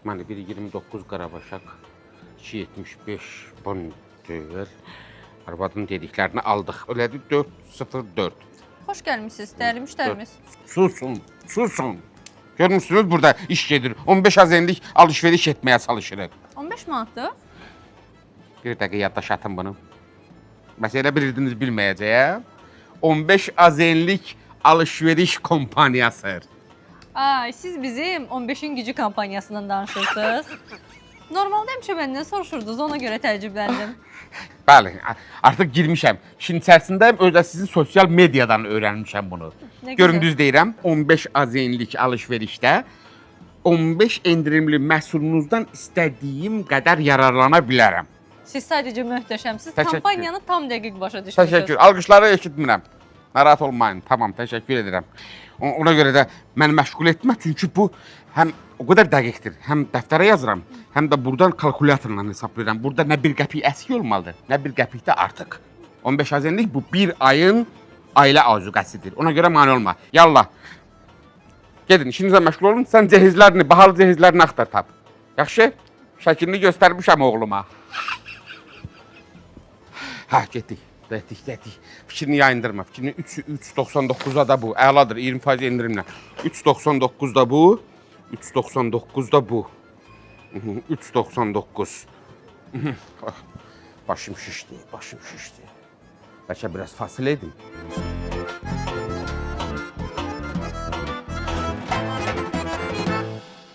Məni 1.29 Qarabaşaq, 2.75 bon döyər. Arvadın dediklərini aldıq. Elədir 4.04. Xoş gəlmişsiniz, dəyərli müştərimiz. Susun. Görmürsünüz burada iş gedir. 15 azenlik alışveriş etməyə çalışırıq. 15 manatdır. Bir dəqiqə yaddaş atın bunu. Məsələ bilirdiniz bilməyəcəyəm. 15 azenlik alışveriş kompaniyası. Ay, siz bizim 15-in gücü kampaniyasından danışırsınız. Normalde həmişə məndən soruşurdunuz, ona görə təəccübləndim. Bəli, artıq girmişəm. İşin içərisindəyim, özdə sizin sosial mediadan öyrənmişəm bunu. Nə Görün gözəl. düz deyirəm, 15 azenlik alışverişdə 15 endirimli məhsulunuzdan istədiyim qədər yararlana bilərəm. Siz sadəcə möhtəşəmsiniz, Təşəkkür. kampaniyanı tam dəqiq başa düşmüşsünüz. Təşəkkür. Alqışları eşitmirəm. Narahat olmayın. Tamam, təşəkkür edirəm. Ona görə də məni məşğul etmə, çünki bu həm o qədər dəqiqdir. Həm dəftərə yazıram, həm də buradan kalkulyatorla hesablayıram. Burada nə bir qəpik əksik olmalıdır, nə bir qəpik də artıq. 15 azenlik bu bir ayın ailə azuqəsidir. Ona görə mane olma. Yallah. Gedin, işinizlə məşğul olun. Sən cehizlərini, bahalı cehizlərini axtar tap. Yaxşı? Şəklini göstərmişəm oğluma. Hə, getdik. Fikrini yayındırma. Fikrini 3.99'a da bu. Əladır, 20% endirimlə. 3.99'da bu. 3.99'da bu. 3.99. Başım şişdi. Bəlkə biraz fasilə edin.